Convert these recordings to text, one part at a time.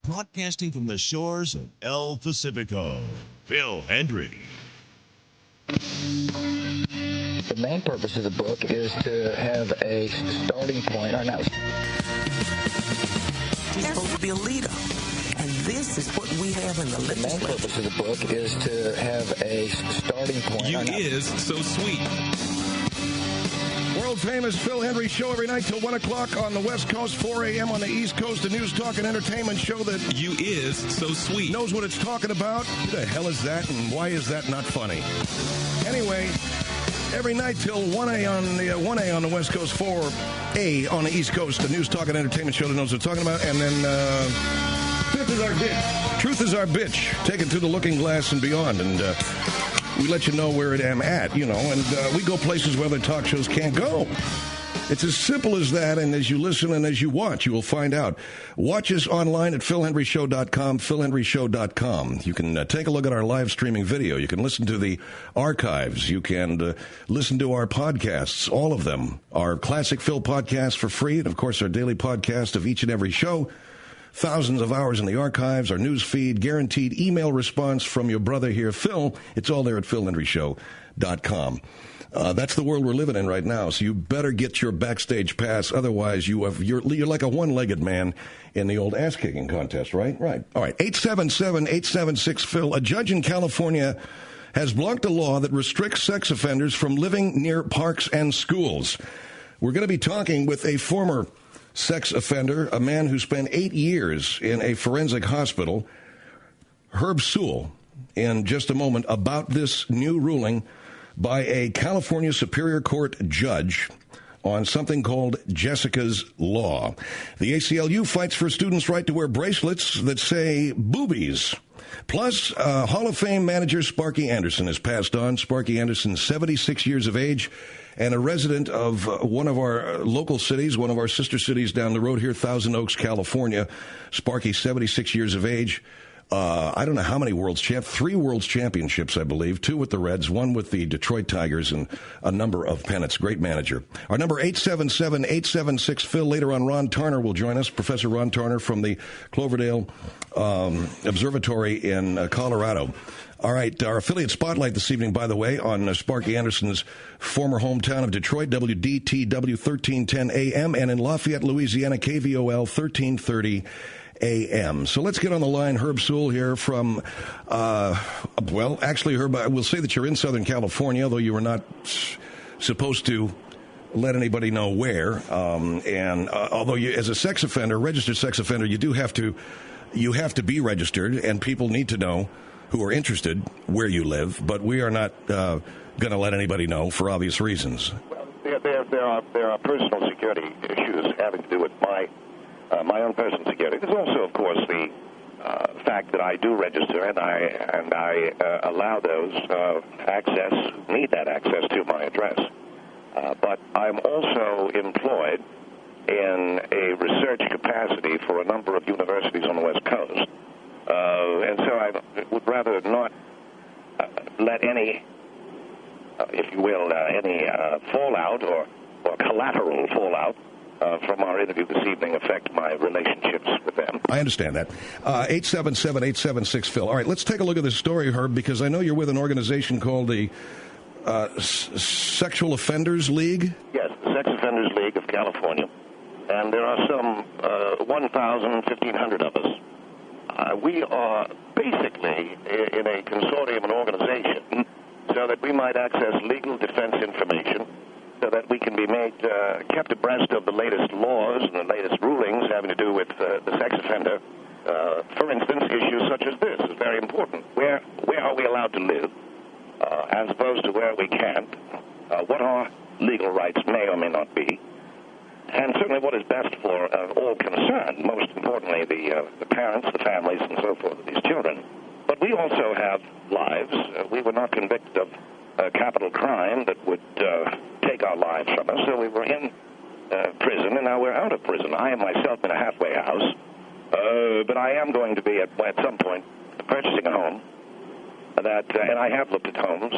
Broadcasting from the shores of El Pacifico, Phil Hendrie. The main purpose of the book is to have a starting point, or not. He's supposed to be a leader. And this is what we have in the legislature. The main purpose of the book is to have a starting point. You is so sweet. World-famous Phil Hendrie show every night till 1 o'clock on the West Coast, 4 a.m. on the East Coast, a news, talk, and entertainment show that You is so sweet. knows what it's talking about. Who the hell is that, and why is that not funny? Anyway, every night till 1 a on the West Coast, 4A on the East Coast, a news, talk, and entertainment show that knows what it's talking about, and then Truth is our bitch. Truth is our bitch. Taken through the looking glass and beyond, and we let you know where I am at, and we go places where other talk shows can't go. It's as simple as that, and as you listen and as you watch, you will find out. Watch us online at philhendrieshow.com, philhendrieshow.com. You can take a look at our live streaming video. You can listen to the archives. You can listen to our podcasts, all of them. Our Classic Phil podcast for free, and, of course, our daily podcast of each and every show. Thousands of hours in the archives, our news feed, guaranteed email response from your brother here, Phil. It's all there at philhendrieshow.com. That's the world we're living in right now, so you better get your backstage pass. Otherwise, you're like a one-legged man in the old ass-kicking contest, right? Right. All right, 877-876-PHIL. A judge in California has blocked a law that restricts sex offenders from living near parks and schools. We're going to be talking with a former sex offender, a man who spent 8 years in a forensic hospital, Herb Sewell, in just a moment, about this new ruling by a California Superior Court judge on something called Jessica's Law. The ACLU fights for students' right to wear bracelets that say boobies. Plus, Hall of Fame manager Sparky Anderson has passed on. Sparky Anderson, 76 years of age, and a resident of one of our local cities, one of our sister cities down the road here, Thousand Oaks, California. Sparky, 76 years of age. I don't know how many three World's Championships, I believe, 2 with the Reds, 1 with the Detroit Tigers, and a number of pennants. Great manager. Our number, 877-876-PHIL. Later on, Ron Tarner will join us, Professor Ron Tarner from the Cloverdale Observatory in Colorado. All right, our affiliate spotlight this evening, by the way, on Sparky Anderson's former hometown of Detroit, WDTW 1310 AM, and in Lafayette, Louisiana, KVOL 1330 AM. So let's get on the line. Herb Sewell here from, actually, Herb, I will say that you're in Southern California, although you were not supposed to let anybody know where. And although you, as a sex offender, registered sex offender, you have to be registered, and people need to know, who are interested, where you live. But we are not going to let anybody know for obvious reasons. Well, there are personal security issues having to do with my own personal security. There's also, of course, the fact that I do register, and I allow those need that access to my address. But I'm also employed in a research capacity for a number of universities on the West Coast. And so I would rather not let any, if you will, any fallout or collateral fallout from our interview this evening affect my relationships with them. I understand that. 877-876-PHIL. All right, let's take a look at this story, Herb, because I know you're with an organization called the Sexual Offenders League. Yes, the Sex Offenders League of California. And there are some 1,500 of us. We are basically in a consortium, an organization, so that we might access legal defense information, so that we can be kept abreast of the latest laws and the latest rulings having to do with the sex offender. For instance, issues such as this is very important. Where are we allowed to live, as opposed to where we can't? What our legal rights may or may not be, and certainly what is best for all concerned, most importantly the parents, the families, and so forth of these children. But we also have lives. We were not convicted of a capital crime that would take our lives from us, so we were in prison, and now we're out of prison. I am myself in a halfway house, but I am going to be at some point purchasing a home, and I have looked at homes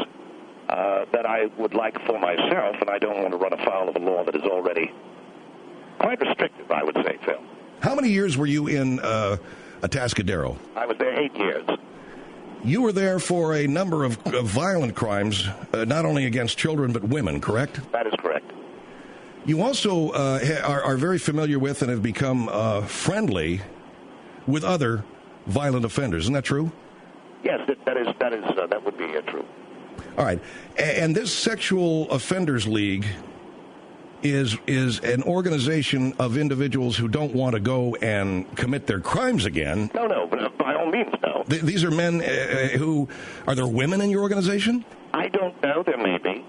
that I would like for myself, and I don't want to run afoul of a law that is already quite restrictive, I would say, Phil. How many years were you in Atascadero. I was there 8 years. You were there for a number of violent crimes, not only against children but women, correct? That is correct. You also are very familiar with and have become friendly with other violent offenders. Isn't that true? Yes, that would be true. All right. And this Sexual Offenders League is an organization of individuals who don't want to go and commit their crimes again. No, but by all means, no. These are men who... Are there women in your organization? I don't know. There may be.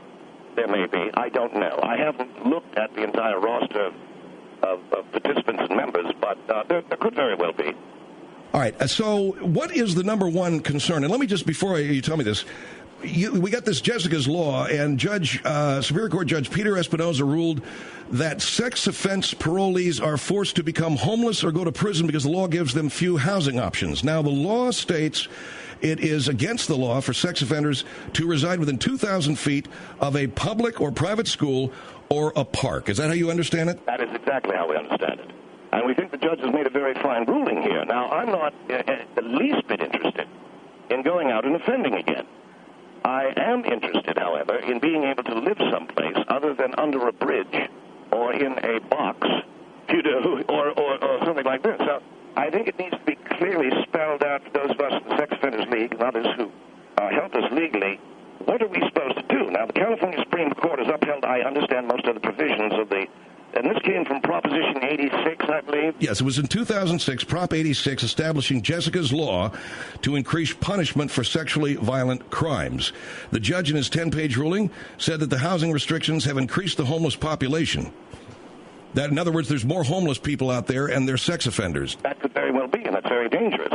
I don't know. I haven't looked at the entire roster of participants and members, but there could very well be. All right. So what is the number one concern? And let me just, before you tell me this, we got this Jessica's Law, and Superior Court Judge Peter Espinoza ruled that sex offense parolees are forced to become homeless or go to prison because the law gives them few housing options. Now, the law states it is against the law for sex offenders to reside within 2,000 feet of a public or private school or a park. Is that how you understand it? That is exactly how we understand it. And we think the judge has made a very fine ruling here. Now, I'm not the least bit interested in going out and offending again. I am interested, however, in being able to live someplace other than under a bridge or in a box, or something like this. So I think it needs to be clearly spelled out for those of us in the Sex Offenders League and others who help us legally. What are we supposed to do? Now, the California Supreme Court has upheld, I understand, most of the provisions of the... And this came from Proposition 86, I believe? Yes, it was in 2006, Prop 86, establishing Jessica's Law to increase punishment for sexually violent crimes. The judge in his 10-page ruling said that the housing restrictions have increased the homeless population. That, in other words, there's more homeless people out there and they're sex offenders. That could very well be, and that's very dangerous.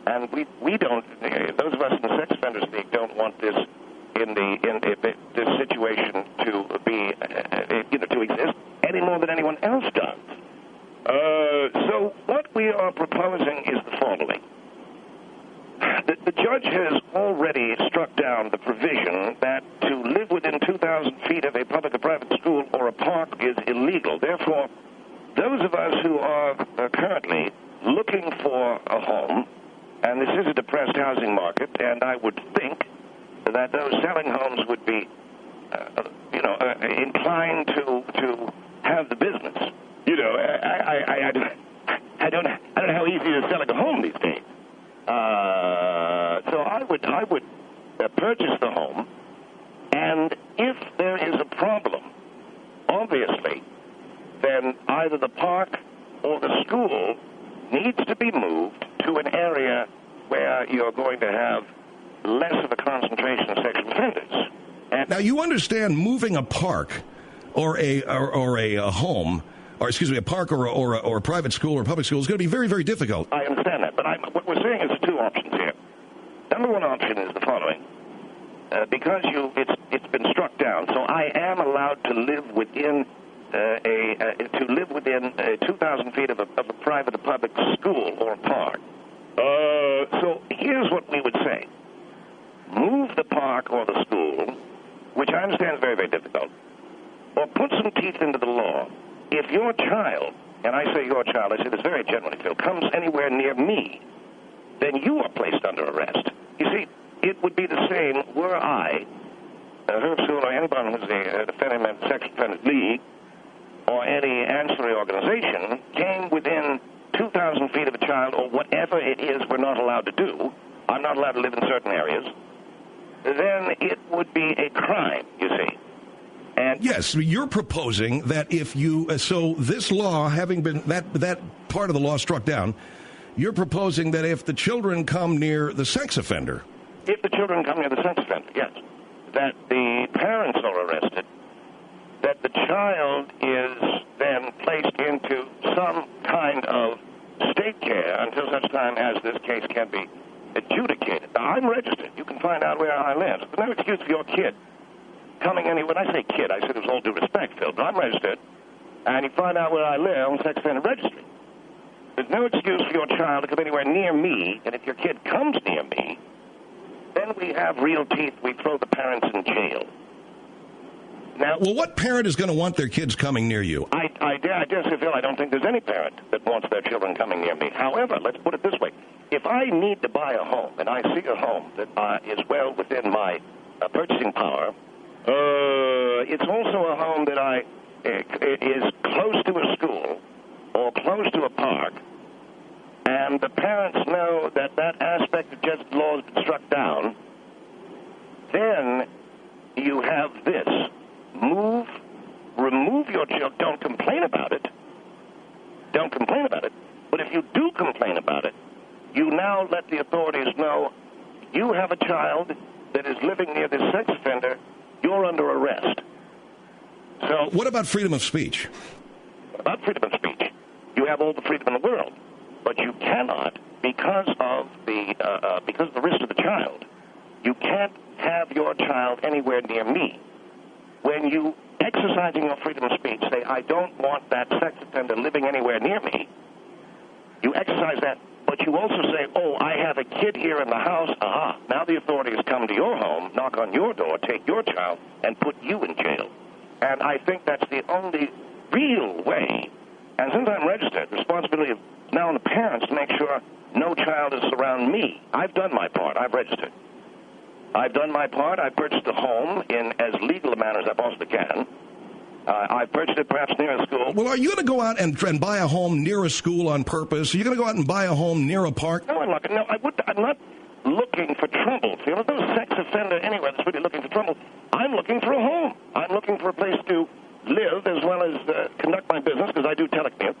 And we don't, those of us in the Sex Offenders League don't want this this situation to be, to exist any more than anyone else does. So what we are proposing is the following. The judge has already struck down the provision that to live within 2,000 feet of a public or private school or a park is illegal. Therefore, those of us who are currently looking for a home, and this is a depressed housing market, and I would think that those selling homes would be, inclined to have the business. I don't know how easy it is selling a home these days. So I would purchase the home, and if there is a problem, obviously, then either the park or the school needs to be moved to an area where you're going to have less of a concentration of sexual offenders. And now, you understand moving a park or a home, or excuse me, a park or a private school or public school is going to be very, very difficult. I understand that, but what we're saying is two options here. Number one option is the following. Because it's been struck down, so I am allowed to live within 2,000 feet of a private or public school or a park. So here's what we would say. Move the park or the school, which I understand is very, very difficult, or put some teeth into the law. If your child, and I say your child, I say this very generally, Phil, comes anywhere near me, then you are placed under arrest. You see, it would be the same were I, Herb Sewell, or anyone who's the Defendant Sex Offenders League, or any ancillary organization, came within 2,000 feet of a child, or whatever it is we're not allowed to do. I'm not allowed to live in certain areas. Then it would be a crime, you see. And yes, you're proposing that if you, so this law, having been, that part of the law struck down, you're proposing that if the children come near the sex offender. If the children come near the sex offender, yes. That the parents are arrested, that the child is then placed into some kind of state care until such time as this case can be adjudicated. Now, I'm registered. You can find out where I live. There's no excuse for your kid coming any... When I say kid, I said it was all due respect, Phil, but I'm registered, and you find out where I live on the sex offender registry. There's no excuse for your child to come anywhere near me, and if your kid comes near me, then we have real teeth. We throw the parents in jail. Now, Well, what parent is going to want their kids coming near you? I dare say, Phil, I don't think there's any parent that wants their children coming near me. However, let's put it this way. If I need to buy a home, and I see a home that is well within my purchasing power, it's also a home that is close to a school or close to a park, and the parents know that that aspect of just law has been struck down, then you have this. Remove your children. Don't complain about it. Don't complain about it. But if you do complain about it, you now let the authorities know you have a child that is living near this sex offender. You're under arrest. So, What about freedom of speech? about freedom of speech, you have all the freedom in the world, but you cannot, because of the risk to the child, you can't have your child anywhere near me. When you, exercising your freedom of speech, say, I don't want that sex offender living anywhere near me, you exercise that, but you also say, oh, I have a kid here in the house, now the authorities come to your home, knock on your door, take your child, and put you in jail. And I think that's the only real way. And since I'm registered, the responsibility is now on the parents to make sure no child is around me. I've done my part. I've registered. I've done my part. I've purchased a home in as legal a manner as I possibly can. I've purchased it perhaps near a school. Well, are you going to go out and buy a home near a school on purpose? Are you going to go out and buy a home near a park? No, I'm not. No, I'm not looking for trouble. See, there's no sex offender anywhere that's really looking for trouble. I'm looking for a home. I'm looking for a place to live as well as conduct my business, because I do telecommute.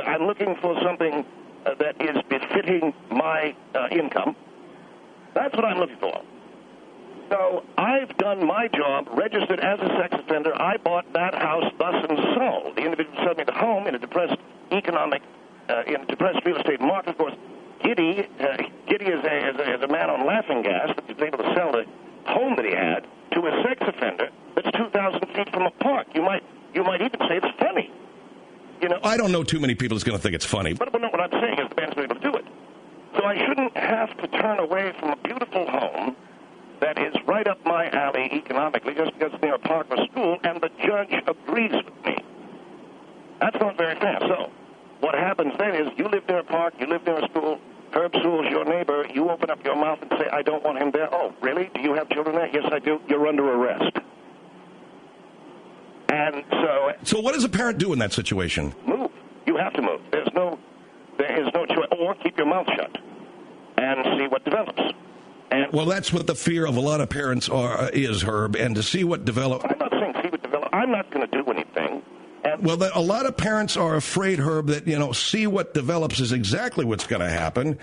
I'm looking for something that is befitting my income. That's what I'm looking for. So I've done my job, registered as a sex offender. I bought that house, thus and sold. The individual sold me the home in a depressed real estate market. Of course, Giddy is a man on laughing gas that was able to sell the home that he had to a sex offender that's 2,000 feet from a park. You might even say it's funny. You know, I don't know too many people that's going to think it's funny. But no, what I'm saying is the man's able to do it. So I shouldn't have to turn away from a beautiful home that is right up my alley economically just because it's near a park or school, and the judge agrees with me. That's not very fair. So what happens then is you live near a park, you live near a school, Herb Sewell's your neighbor, you open up your mouth and say, I don't want him there. Oh, really? Do you have children there? Yes, I do. You're under arrest. And So what does a parent do in that situation? Move. You have to move. There is no choice. Or keep your mouth shut and see what develops. And Well, that's what the fear of a lot of parents is, Herb, and to see what develops. I'm not saying see what develops. I'm not going to do anything. Well, a lot of parents are afraid, Herb, that, see what develops is exactly what's going to happen.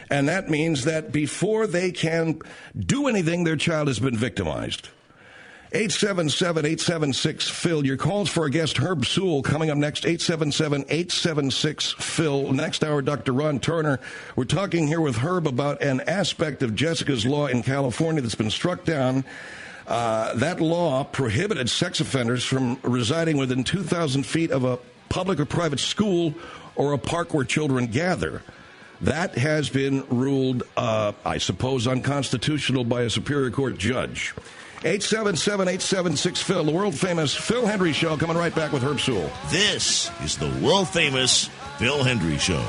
And that means that before they can do anything, their child has been victimized. 877-876-PHIL. Your calls for our guest, Herb Sewell, coming up next, 877-876-PHIL. Next hour, Dr. Ron Turner. We're talking here with Herb about an aspect of Jessica's law in California that's been struck down. That law prohibited sex offenders from residing within 2,000 feet of a public or private school or a park where children gather. That has been ruled, I suppose, unconstitutional by a Superior Court judge. 877-876-PHIL, the world-famous Phil Hendrie Show, coming right back with Herb Sewell. This is the world-famous Phil Hendrie Show.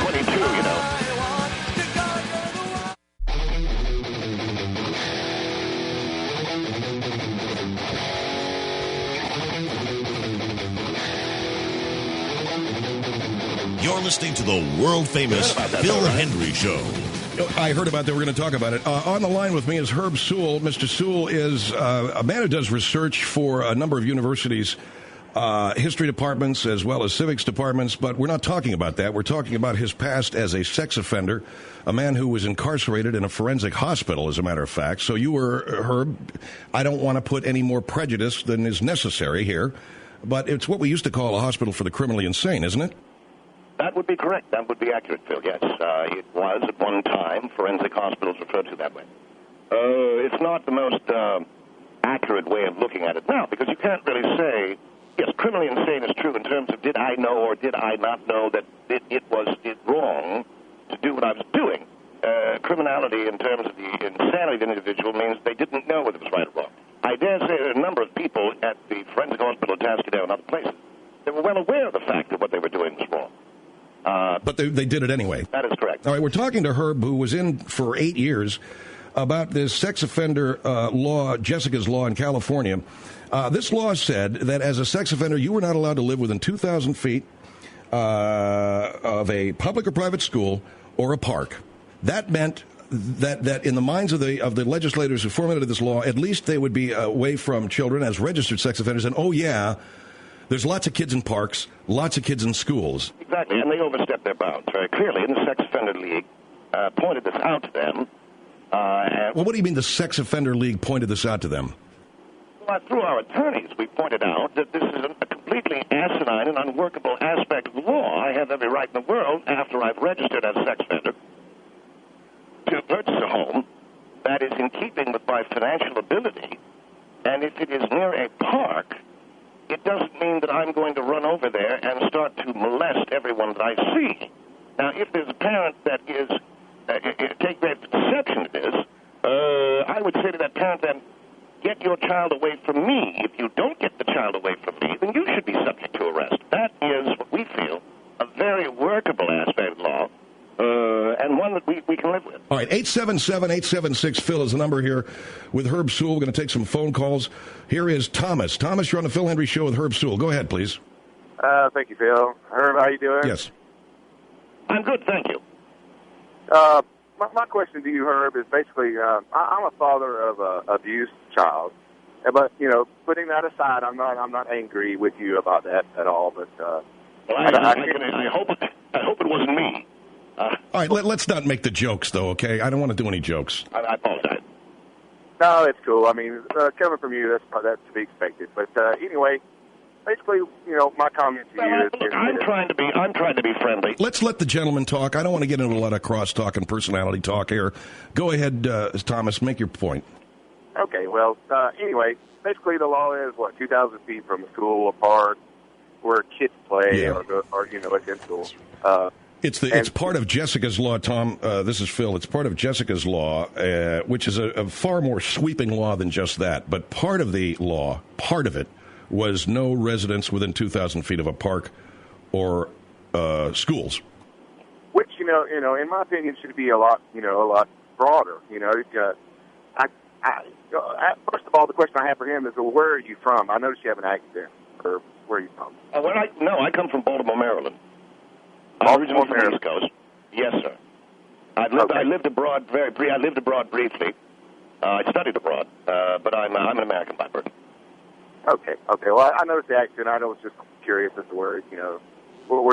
22, you know. You're listening to the world-famous Phil Hendrie Show. I heard about that. We're going to talk about it. On the line with me is Herb Sewell. Mr. Sewell is a man who does research for a number of universities, history departments as well as civics departments, but we're not talking about that. We're talking about his past as a sex offender, a man who was incarcerated in a forensic hospital, as a matter of fact. So you were, Herb, I don't want to put any more prejudice than is necessary here, but it's what we used to call a hospital for the criminally insane, isn't it? That would be correct. That would be accurate, Phil, yes. It was at one time. Forensic hospitals referred to that way. It's not the most accurate way of looking at it now, because you can't really say, yes, criminally insane is true in terms of did I know or did I not know that it was wrong to do what I was doing. Criminality in terms of the insanity of an individual means they didn't know whether it was right or wrong. I dare say there are a number of people at the Forensic Hospital at Tascadero and other places that were well aware of the fact that what they were doing was wrong. But they did it anyway. That is correct. All right, we're talking to Herb, who was in for 8 years, about this sex offender law, Jessica's Law in California. This law said that as a sex offender, you were not allowed to live within 2,000 feet of a public or private school or a park. That meant that in the minds of the legislators who formulated this law, at least they would be away from children as registered sex offenders. And, oh, yeah, there's lots of kids in parks, lots of kids in schools. Exactly, and they overstepped their bounds very clearly. And the Sex Offender League pointed this out to them. Well, what do you mean the Sex Offender League pointed this out to them? Well, through our attorneys, we pointed out that this is a completely asinine and unworkable aspect of the law. I have every right in the world, after I've registered as a sex offender, to purchase a home that is in keeping with my financial ability. And if it is near a park, it doesn't mean that I'm going to run over there and start to molest everyone that I see. Now, if there's a parent that is, take great exception to this, I would say to that parent then, get your child away from me. If you don't get the child away from me, then you should be subject to arrest. That is what we feel a very workable aspect of law, and one that we can live with. All right, 877-876-PHIL is the number here with Herb Sewell. We're going to take some phone calls. Here is Thomas. Thomas, you're on the Phil Hendrie Show with Herb Sewell. Go ahead, please. Thank you, Phil. Herb, how you doing? Yes. I'm good, thank you. My question to you, Herb, is basically, I'm a father of an abused child, but putting that aside, I'm not angry with you about that at all. But well, I hope it wasn't me. All right, let's not make the jokes, though. Okay, I don't want to do any jokes. I apologize. No, it's cool. I mean, coming from you, that's to be expected. But anyway. Basically, my comment to you is... Look, I'm trying to be friendly. Let's let the gentleman talk. I don't want to get into a lot of cross-talk and personality talk here. Go ahead, Thomas, make your point. Okay, well, anyway, basically the law is, 2,000 feet from a school, a park, where kids play, or like in school. It's part of Jessica's Law, Tom. This is Phil. It's part of Jessica's Law, which is a far more sweeping law than just that. But part of the law, part of it, was no residence within 2,000 feet of a park or schools. Which, in my opinion, should be a lot broader. First of all, the question I have for him is, well, where are you from? I noticed you have an accent. Or where are you from? I come from Baltimore, Maryland. I'm originally from the East Coast. Yes, sir. I lived abroad I lived abroad briefly. I studied abroad, but I'm an American by birth. Okay. Well, I noticed the accent. I was just curious as to where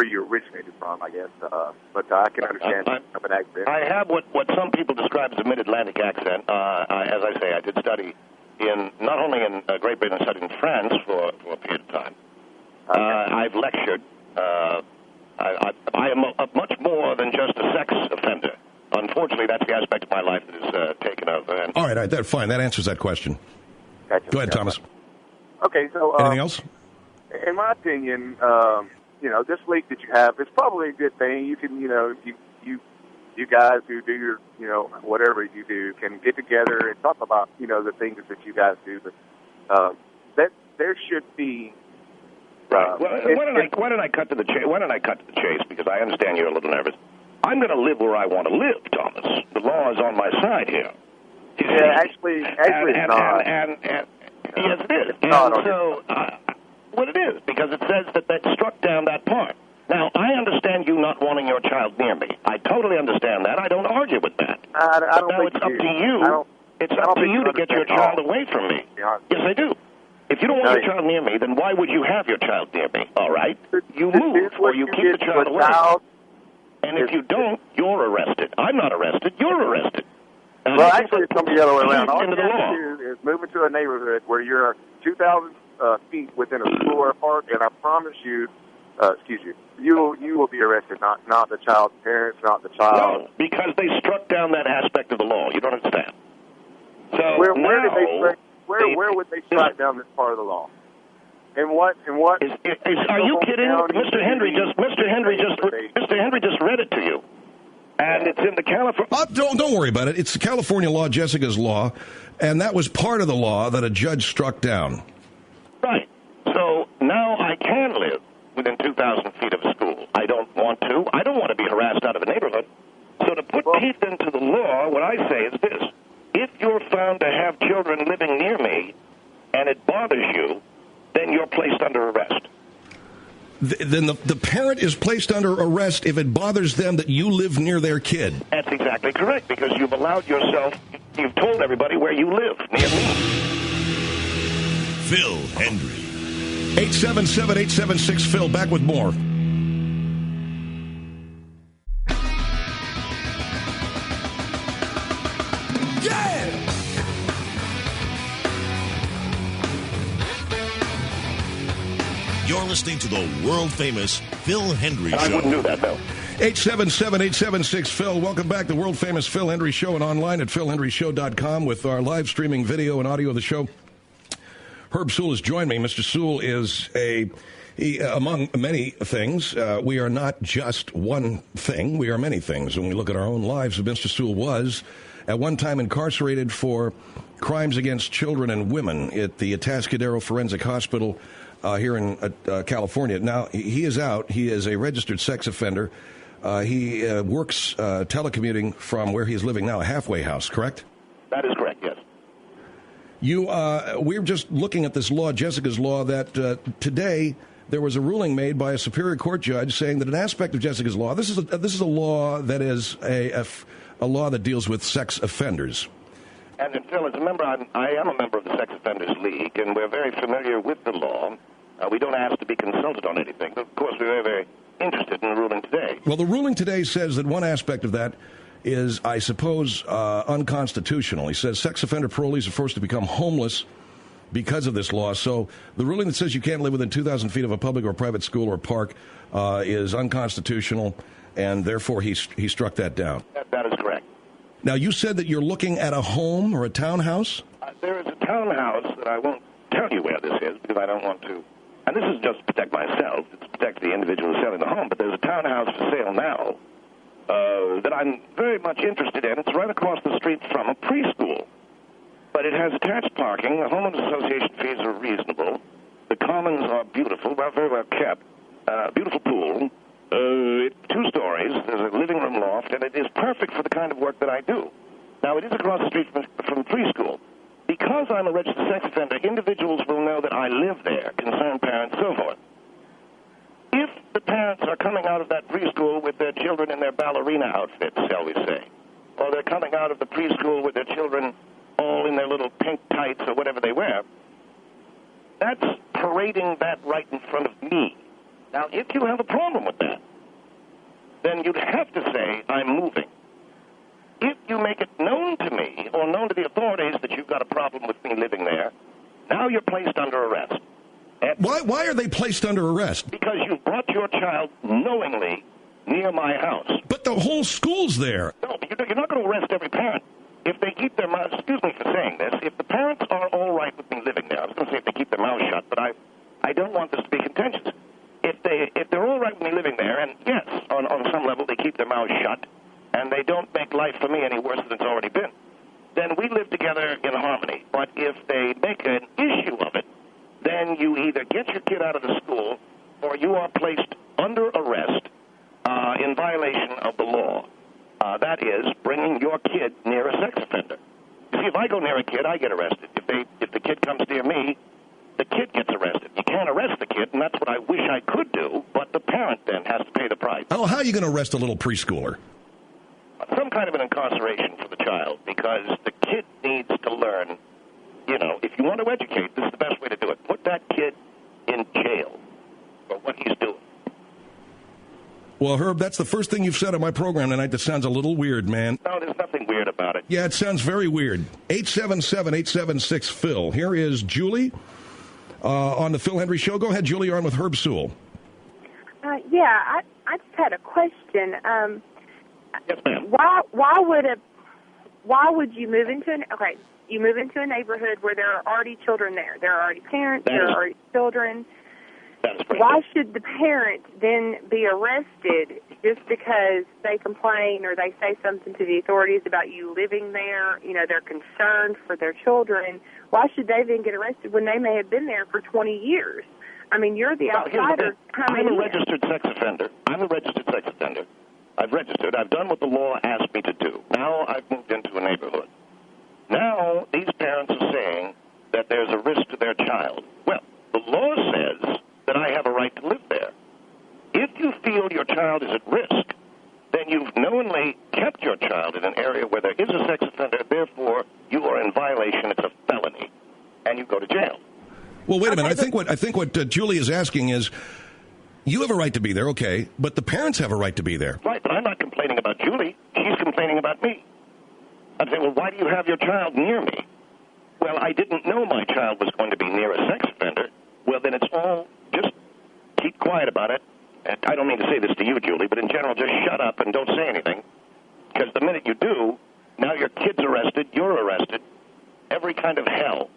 you originated from, I guess. But I can understand an accent. I have what some people describe as a mid-Atlantic accent. As I say, I did study not only in Great Britain, I studied in France for a period of time. Okay. I've lectured. I am much more than just a sex offender. Unfortunately, that's the aspect of my life that is taken over. All right, fine. That answers that question. Gotcha. Go ahead, Thomas. Okay, so... anything else? In my opinion, this league that you have is probably a good thing. You can, you guys who do your, whatever you do can get together and talk about, the things that you guys do. But there should be... Right. Why don't I cut to the chase? Why don't I cut to the chase? Because I understand you're a little nervous. I'm going to live where I want to live, Thomas. The law is on my side here. Yeah, actually, it's not. Yes, it is. What it is, because it says that struck down that part. Now, I understand you not wanting your child near me. I totally understand that. I don't argue with that. It's up to you. It's up to you to get your child away from me. Yes, I do. If you don't want your child near me, then why would you have your child near me? All right? You move, or you keep the child away. And if you don't, you're arrested. I'm not arrested. You're arrested. Well, actually, it's something the other way around. All you have to do is move into a neighborhood where you're 2,000 feet within a school or a park, and I promise you, you will be arrested, not the child's parents, not the child. No, because they struck down that aspect of the law. You don't understand. So where would they strike down this part of the law? And what? Are you kidding? Mr. Hendrie just read it to you. And it's in the California... Don't worry about it. It's the California law, Jessica's law, and that was part of the law that a judge struck down. Right. So now I can live within 2,000 feet of a school. I don't want to. I don't want to be harassed out of a neighborhood. So to put teeth into the law, what I say is this. If you're found to have children living near me and it bothers you, then you're placed under arrest. Then the parent is placed under arrest if it bothers them that you live near their kid. That's exactly correct, because you've allowed yourself, you've told everybody where you live, near me. Phil Hendrie. 877-876-PHIL. Back with more. You're listening to the world-famous Phil Hendrie Show. I wouldn't do that, though. 877-876-PHIL. Welcome back to the world-famous Phil Hendrie Show and online at philhendrieshow.com with our live streaming video and audio of the show. Herb Sewell has joined me. Mr. Sewell is among many things. We are not just one thing. We are many things. When we look at our own lives, Mr. Sewell was at one time incarcerated for crimes against children and women at the Atascadero Forensic Hospital here in California. Now, he is out. He is a registered sex offender. He works telecommuting from where he is living now, a halfway house, correct? That is correct, yes. We're just looking at this law, Jessica's law, that today there was a ruling made by a Superior Court judge saying that an aspect of Jessica's law, this is a law that is a law that deals with sex offenders. And Phil, as a member, I am a member of the Sex Offenders League, and we're very familiar with the law. We don't ask to be consulted on anything, but of course we're very, very interested in the ruling today. Well, the ruling today says that one aspect of that is, I suppose, unconstitutional. He says sex offender parolees are forced to become homeless because of this law. So the ruling that says you can't live within 2,000 feet of a public or private school or park is unconstitutional, and therefore he struck that down. That is correct. Now, you said that you're looking at a home or a townhouse? There is a townhouse that I won't tell you where this is because I don't want to. And this is just to protect myself. It's to protect the individual selling the home. But there's a townhouse for sale now that I'm very much interested in. It's right across the street from a preschool. But it has attached parking. The homeowners association fees are reasonable. The commons are beautiful, very well kept. Beautiful pool. 2 stories. There's a living room loft, and it is perfect for the kind of work that I do. Now, it is across the street from preschool. Because I'm a registered sex offender, individuals will know that I live there, concerned parents, so forth. If the parents are coming out of that preschool with their children in their ballerina outfits, shall we say, or they're coming out of the preschool with their children all in their little pink tights or whatever they wear, that's parading that right in front of me. Now, if you have a problem with that, then you'd have to say, I'm moving. If you make it known to me or known to the authorities that you've got a problem with me living there, now you're placed under arrest. Why are they placed under arrest? Because you brought your child knowingly near my house. But the whole school's there. No, but you're not going to arrest every parent. If they keep their mouths, excuse me for saying this, if the parents are all right with me living there, I was going to say if they keep their mouths shut, but I don't want this to be contentious. If they're all right with me living there, and yes, on some level they keep their mouths shut, and they don't make life for me any worse than it's already been, then we live together in harmony. But if they make an issue of it, then you either get your kid out of the school or you are placed under arrest in violation of the law. That is, bringing your kid near a sex offender. You see, if I go near a kid, I get arrested. If the kid comes near me, the kid gets arrested. You can't arrest the kid, and that's what I wish I could do, but the parent then has to pay the price. Oh, how are you going to arrest a little preschooler? Some kind of an incarceration for the child, because the kid needs to learn, if you want to educate, this is the best way to do it. Put that kid in jail for what he's doing. Well, Herb, that's the first thing you've said on my program tonight that sounds a little weird, man. No, there's nothing weird about it. Yeah, it sounds very weird. 877-876-PHIL. Here is Julie on the Phil Hendrie Show. Go ahead, Julie. You're on with Herb Sewell. I just had a question. Yes, ma'am. Why would you move into you move into a neighborhood where there are already children there. There are already parents, there are already children. That is correct. Why should the parent then be arrested just because they complain or they say something to the authorities about you living there? You know, they're concerned for their children. Why should they then get arrested when they may have been there for 20 years? I mean, you're the outsider. I'm a registered sex offender. I've registered. I've done what the law asked me to do. Now I've moved into a neighborhood. Now these parents are saying that there's a risk to their child. Well, the law says that I have a right to live there. If you feel your child is at risk, then you've knowingly kept your child in an area where there is a sex offender, therefore you are in violation. It's a felony, and you go to jail. Well, wait a minute. I think what Julie is asking is, you have a right to be there, okay, but the parents have a right to be there. Right, but I'm not complaining about Julie. She's complaining about me. I'm saying, well, why do you have your child near me? Well, I didn't know my child was going to be near a sex offender. Well, then it's all just keep quiet about it. And I don't mean to say this to you, Julie, but in general, just shut up and don't say anything. Because the minute you do, now your kid's arrested, you're arrested, every kind of hell.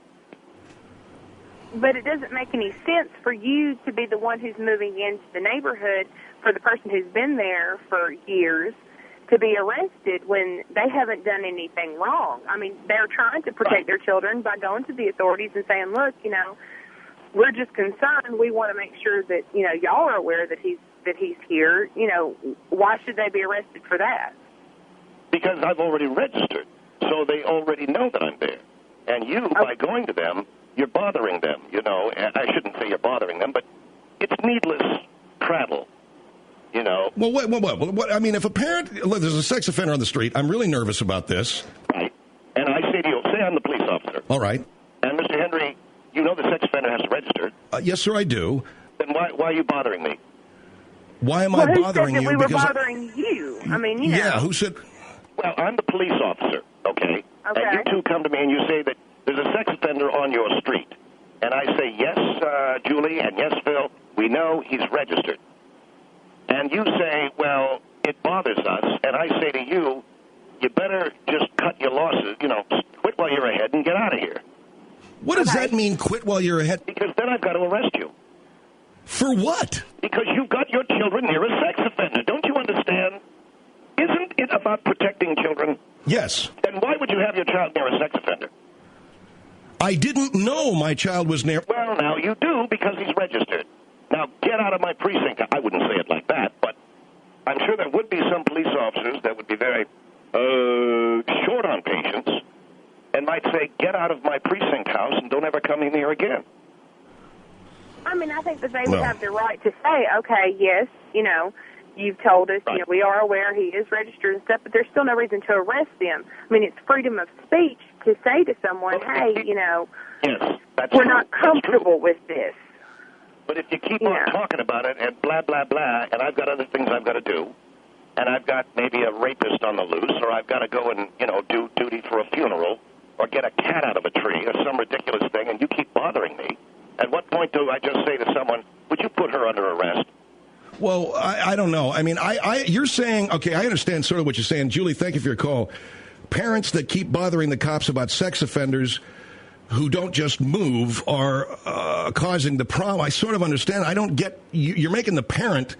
But it doesn't make any sense for you to be the one who's moving into the neighborhood for the person who's been there for years to be arrested when they haven't done anything wrong. I mean, they're trying to protect their children by going to the authorities and saying, look, you know, we're just concerned. We want to make sure that, you know, y'all are aware that he's here. You know, why should they be arrested for that? Because I've already registered, so they already know that I'm there. And you, by going to them, you're bothering them, you know. I shouldn't say you're bothering them, but it's needless prattle, you know. Well, what? I mean, if a parent, look, there's a sex offender on the street, I'm really nervous about this. Right. And I say to you, say I'm the police officer. All right. And, Mr. Hendrie, you know the sex offender has to register. Yes, sir, I do. Then why are you bothering me? Why am I bothering who said that you? we were Because bothering you? I mean, you know. Yeah, who said? Well, I'm the police officer, okay? Okay. And you two come to me and you say that there's a sex offender on your street. And I say, yes, Julie, and yes, Phil, we know he's registered. And you say, well, it bothers us. And I say to you, you better just cut your losses, you know, quit while you're ahead and get out of here. What does that mean, quit while you're ahead? Because then I've got to arrest you. For what? Because you've got your children near a sex offender. Don't you understand? Isn't it about protecting children? Yes. Then why would you have your child near a sex offender? I didn't know my child was near. Well, now you do because he's registered. Now, get out of my precinct. I wouldn't say it like that, but I'm sure there would be some police officers that would be very short on patience and might say, get out of my precinct house and don't ever come in here again. I mean, I think that they would have the right to say, okay, yes, you know, you've told us, you know, we are aware he is registered and stuff, but there's still no reason to arrest them. I mean, it's freedom of speech to say to someone, hey, you know, we're not comfortable with this. But if you keep on talking about it and blah, blah, blah, and I've got other things I've got to do, and I've got maybe a rapist on the loose, or I've got to go and, you know, do duty for a funeral, or get a cat out of a tree, or some ridiculous thing, and you keep bothering me, at what point do I just say to someone, would you put her under arrest? Well, I don't know. I mean, you're saying, okay, I understand sort of what you're saying. Julie, thank you for your call. Parents that keep bothering the cops about sex offenders who don't just move are causing the problem. I sort of understand. I don't get, you're making the parent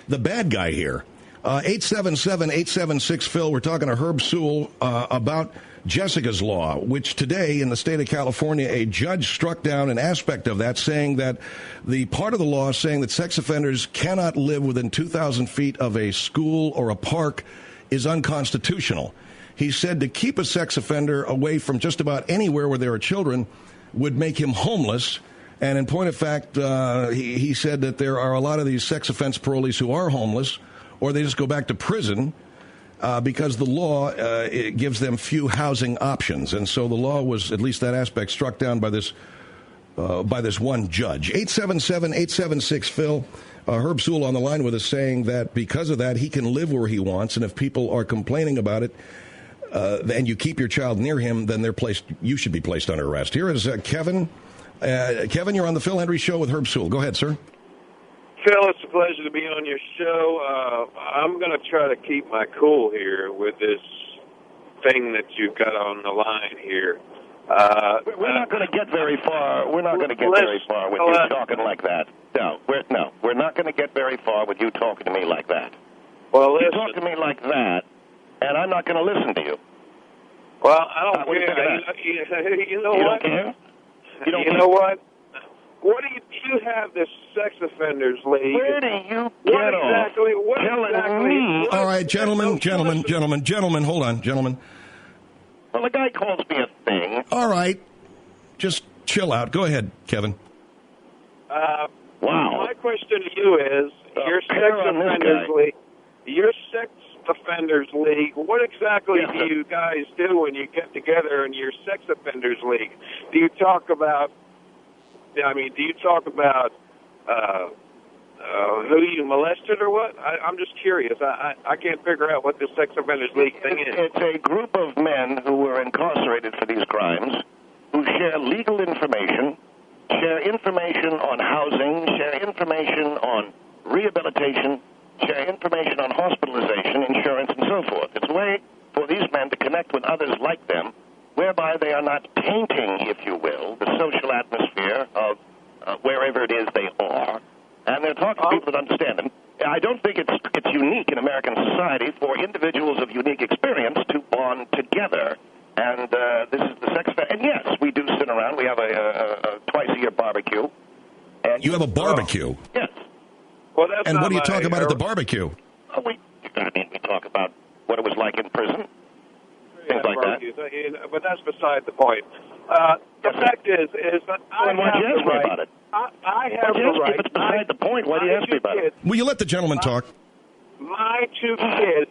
the bad guy here. 877-876-PHIL. We're talking to Herb Sewell about Jessica's Law, which today in the state of California, a judge struck down an aspect of that, saying that the part of the law saying that sex offenders cannot live within 2,000 feet of a school or a park is unconstitutional. He said to keep a sex offender away from just about anywhere where there are children would make him homeless. And in point of fact, he said that there are a lot of these sex offense parolees who are homeless, or they just go back to prison because the law it gives them few housing options. And so the law was, at least that aspect, struck down by this one judge. 877-876-PHIL. Herb Sewell on the line with us saying that because of that, he can live where he wants, and if people are complaining about it, and you keep your child near him, then you should be placed under arrest. Here is Kevin. Kevin, you're on the Phil Hendrie Show with Herb Sewell. Go ahead, sir. Phil, it's a pleasure to be on your show. I'm going to try to keep my cool here with this thing that you've got on the line here. We're not going to get very far. We're not going to get very far with you talking like that. We're not going to get very far with you talking to me like that. Well, You listen. talk to me like that, and I'm not going to listen to you. Well, I don't what do you think care. of that? You know You what? don't care? You know what? What do you have this sex offenders league? Where do you What get off exactly? What telling exactly? me? All right, gentlemen, hold on, gentlemen. Well, the guy calls me a thing. All right, just chill out. Go ahead, Kevin. Wow. My question to you is, your sex offenders league. Your sex offenders league. What exactly do you guys do when you get together in your sex offenders league? Do you talk about? I mean, do you talk about who you molested or what? I'm just curious. I can't figure out what this sex offenders league thing is. It's a group of men who were incarcerated for these crimes, who share legal information, share information on housing, share information on rehabilitation, share information on hospitalization, insurance, and so forth. It's a way for these men to connect with others like them, whereby they are not tainting, if you will, the social atmosphere of wherever it is they are, and they're talking to people that understand them. I don't think it's unique in American society for individuals of unique experience to bond together. And this is the sex fair. And yes, we do sit around. We have a twice-a-year barbecue. And You have a barbecue? Yes. Well, that's And not what do you my talk about at the area. barbecue? We talk about what it was like in prison, things like that. But that's beside the point. The fact is that I Then why'd have you ask the me right. about it? I have Why'd you the ask me right. if it's beside the point? Why do you ask me about it? Will you let the gentleman talk? My two kids,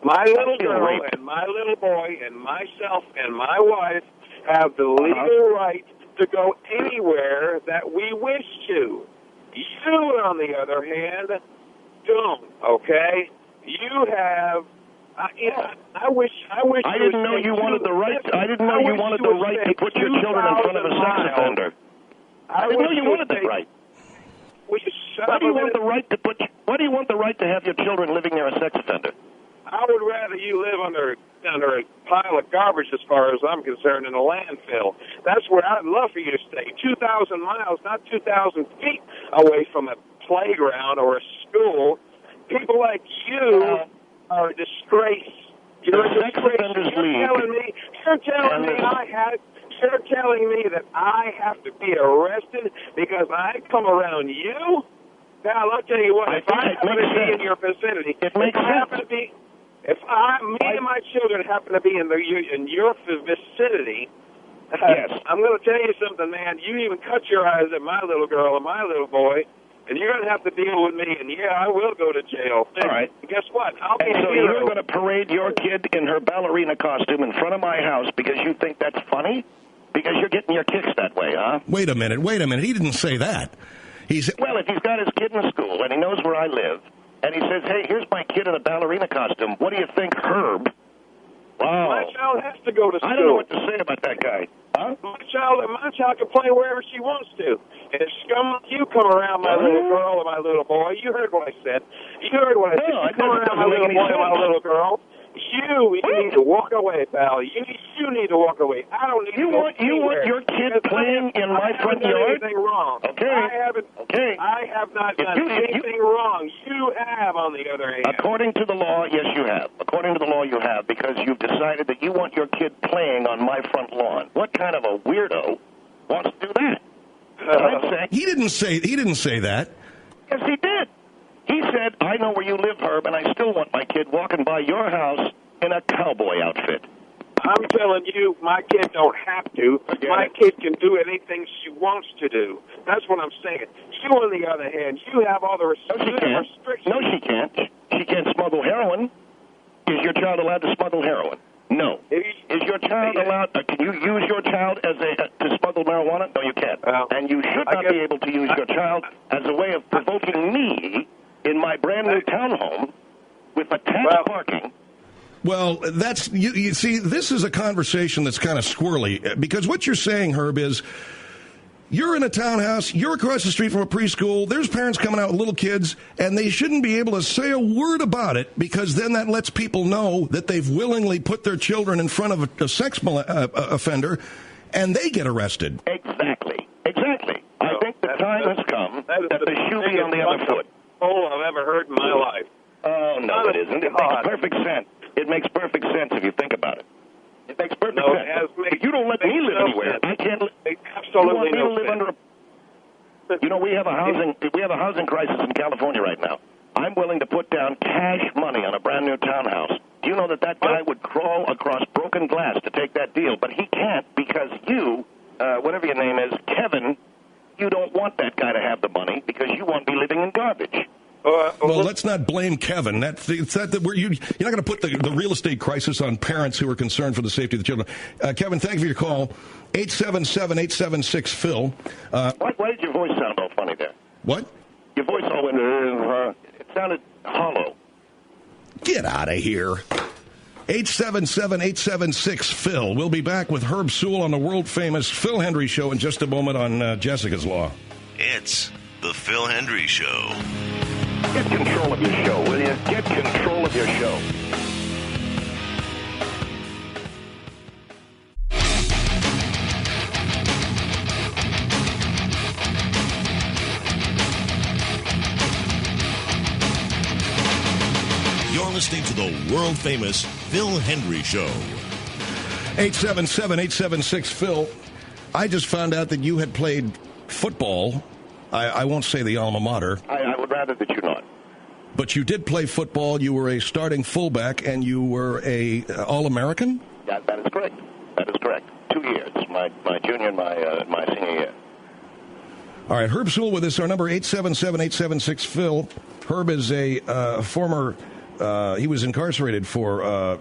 my little feel girl raped. and my little boy and myself and my wife have the legal right to go anywhere that we wish to. You, on the other hand, don't, okay? You have... I wish. I didn't know you wanted the right. I didn't know you wanted the right to put your children in front of a sex offender. I didn't know you wanted that right. Will you shut Why up do you a want minute? the right to put? Why do you want the right to have your children living near a sex offender? I would rather you live under a pile of garbage, as far as I'm concerned, in a landfill. That's where I'd love for you to stay. 2,000 miles, not 2,000 feet away from a playground or a school. People like you are a disgrace. You're a disgrace. You're telling me that I have to be arrested because I come around you? Now, I'll tell you what. If I happen to be in your vicinity, It makes sense. If me and my children happen to be in your vicinity, Yes. I'm going to tell you something, man. You even cut your eyes at my little girl and my little boy, and you're going to have to deal with me. And yeah, I will go to jail. All right. Guess what? I'll be And a so hero. you're going to parade your kid in her ballerina costume in front of my house because you think that's funny? Because you're getting your kicks that way, huh? Wait a minute. He didn't say that. Well, if he's got his kid in the school and he knows where I live, and he says, hey, here's my kid in a ballerina costume, what do you think, Herb? Wow. My child has to go to school. I don't know what to say about that guy. Huh? My child can play wherever she wants to. And if you come around my little girl or my little boy, you heard what I said. You heard what I said. You come around my little boy or my little girl, you need to walk away, pal. You need to walk away. I don't need to go anywhere. You want your kid playing in my front yard? I haven't done anything wrong. Okay. I have not done anything wrong. You have, on the other hand. According to the law, yes, you have. According to the law, you have, because you've decided that you want your kid playing on my front lawn. What kind of a weirdo wants to do that? I'm saying, He didn't say that. yes, he did. He said, I know where you live, Herb, and I still want my kid walking by your house in a cowboy outfit. I'm telling you, my kid don't have to. My kid can do anything she wants to do. That's what I'm saying. You, on the other hand, you have all the restrictions. No, she can't. She can't smuggle heroin. Is your child allowed to smuggle heroin? No. Is your child allowed? Can you use your child to smuggle marijuana? No, you can't. And you should not be able to use your child as a way of provoking me in my brand new townhome with attached parking. Well, that's you see, this is a conversation that's kind of squirrely, because what you're saying, Herb, is you're in a townhouse, you're across the street from a preschool, there's parents coming out with little kids, and they shouldn't be able to say a word about it, because then that lets people know that they've willingly put their children in front of a sex offender, and they get arrested. Exactly. I think the time has come That is the shoe be on the other foot. Bull I've ever heard in my life. Oh, no, it isn't. It makes perfect sense. It makes perfect sense if you think about it. It makes perfect sense. If you don't let me live anywhere, I can't. Absolutely you want me no to live under a... You know, we have a housing crisis in California right now. I'm willing to put down cash money on a brand new townhouse. Do you know that guy would crawl across broken glass to take that deal? But he can't because you, whatever your name is, Kevin, you don't want that guy to have the money because you want me living in garbage. Well, let's not blame Kevin. You're not going to put the real estate crisis on parents who are concerned for the safety of the children. Kevin, thank you for your call. 877-876-PHIL. Why did your voice sound all funny there? What? Your voice all went, it sounded hollow. Get out of here. 877-876-PHIL. We'll be back with Herb Sewell on the world-famous Phil Hendrie Show in just a moment on Jessica's Law. It's the Phil Hendrie Show. Get control of your show, will you? Get control of your show. You're listening to the world-famous Phil Hendrie Show. 877-876-PHIL. I just found out that you had played football. I won't say the alma mater. I would rather that you not. But you did play football. You were a starting fullback, and you were a All-American? Yeah, that is correct. That is correct. 2 years, my junior and my senior year. All right, Herb Sewell with us. Our number 877-876-PHIL. Herb is a former... he was incarcerated for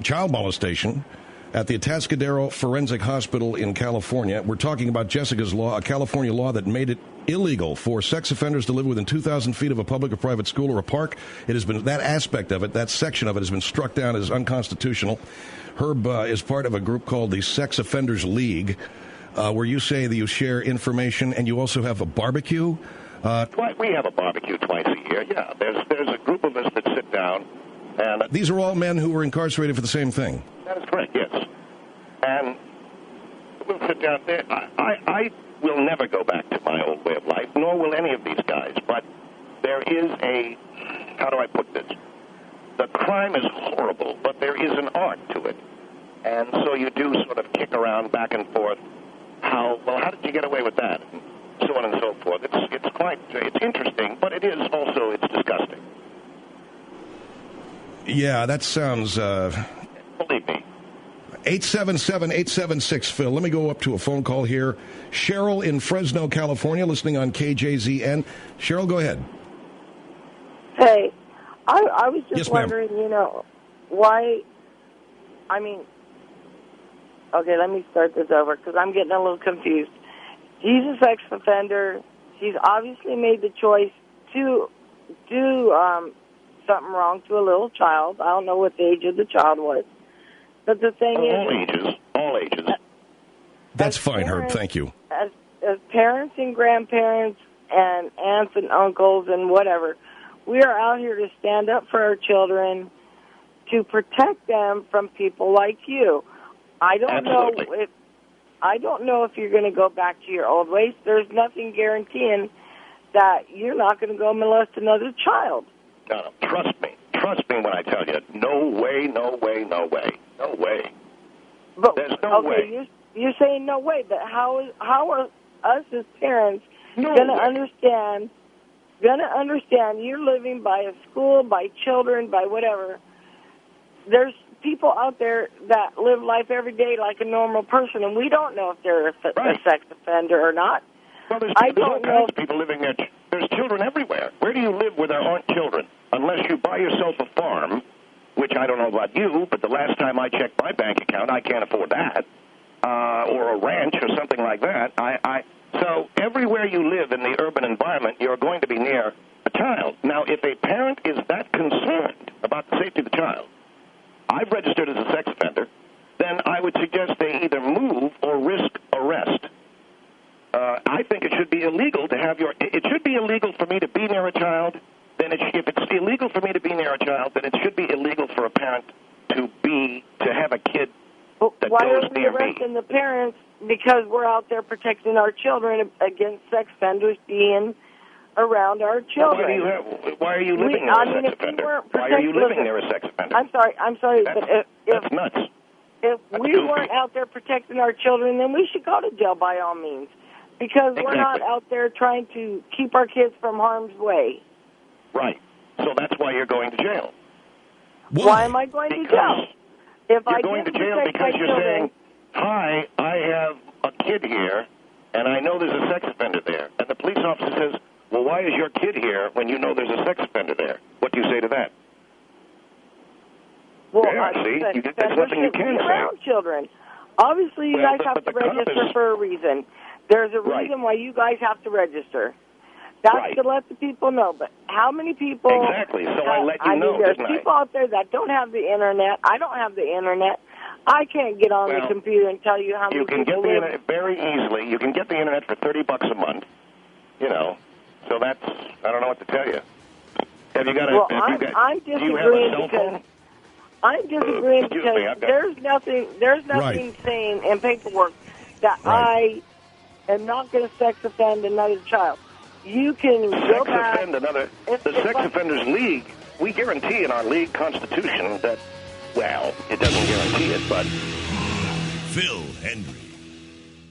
child molestation at the Atascadero Forensic Hospital in California. We're talking about Jessica's Law, a California law that made it illegal for sex offenders to live within 2,000 feet of a public or private school or a park. It has been, that aspect of it, that section of it has been struck down as unconstitutional. Herb is part of a group called the Sex Offenders League, where you say that you share information and you also have a barbecue. We have a barbecue twice a year, yeah. There's a group of us that sit down. And these are all men who were incarcerated for the same thing. That is correct, yes. And we'll sit down there. I will never go back to my old way of life, nor will any of these guys. But there is a, how do I put this? The crime is horrible, but there is an art to it. And so you do sort of kick around back and forth. How did you get away with that? And so on and so forth. It's interesting, but it's disgusting. Yeah, that sounds... Believe me. 877-876-PHIL. Let me go up to a phone call here. Cheryl in Fresno, California, listening on KJZN. Cheryl, go ahead. Hey, I was just Yes, ma'am. wondering, why... Okay, let me start this over, because I'm getting a little confused. He's a sex offender. He's obviously made the choice to do something wrong to a little child. I don't know what the age of the child was. But the thing is... All ages. That's fine, Herb. Thank you. As parents and grandparents and aunts and uncles and whatever, we are out here to stand up for our children, to protect them from people like you. I don't know if you're going to go back to your old ways. There's nothing guaranteeing that you're not going to go molest another child. No, trust me. Trust me when I tell you. No way, no way, no way. No way. But, there's no way. You're saying no way, but how are us as parents going to understand you're living by a school, by children, by whatever? There's people out there that live life every day like a normal person, and we don't know if they're a sex offender or not. Well, there's all kinds of people living there. There's children everywhere. Where do you live where there aren't children? Unless you buy yourself a farm, which I don't know about you, but the last time I checked my bank account, I can't afford that, or a ranch or something like that. So everywhere you live in the urban environment, you're going to be near a child. Now, if a parent is that concerned about the safety of the child, I've registered as a sex offender, then I would suggest they either move or risk arrest. I think it should be illegal to have it should be illegal for me to be near a child. Then if it's illegal for me to be near a child, then it should be illegal for a parent to have a kid that Why goes are we near me. arresting the parents? Because we're out there protecting our children against sex offenders being around our children. Why are you living near a sex offender? Why are you living near a sex offender? I'm sorry, but that's nuts. If we weren't out there protecting our children, then we should go to jail by all means, because we're not out there trying to keep our kids from harm's way. Right. So that's why you're going to jail. Why am I going to jail? If you're going to jail because you're saying, "Hi, I have a kid here, and I know there's a sex offender there," and the police officer says, "Well, why is your kid here when you know there's a sex offender there?" What do you say to that? Well, there's nothing you can say. Children. Obviously, you guys have to register for a reason. There's a reason why you guys have to register. That's to let the people know. But how many people? Exactly. So I let you know. There's people out there that don't have the internet. I don't have the internet. I can't get on the computer and tell you how many people You can get the internet very easily. You can get the internet for $30 a month. You know, so that's, I don't know what to tell you. Have you got a? I'm disagreeing because I'm disagreeing because there's nothing saying in paperwork that I am not going to sex offend another child. You can go back. The Sex Offenders League, we guarantee in our league constitution that, well, it doesn't guarantee it, but Phil Hendrie.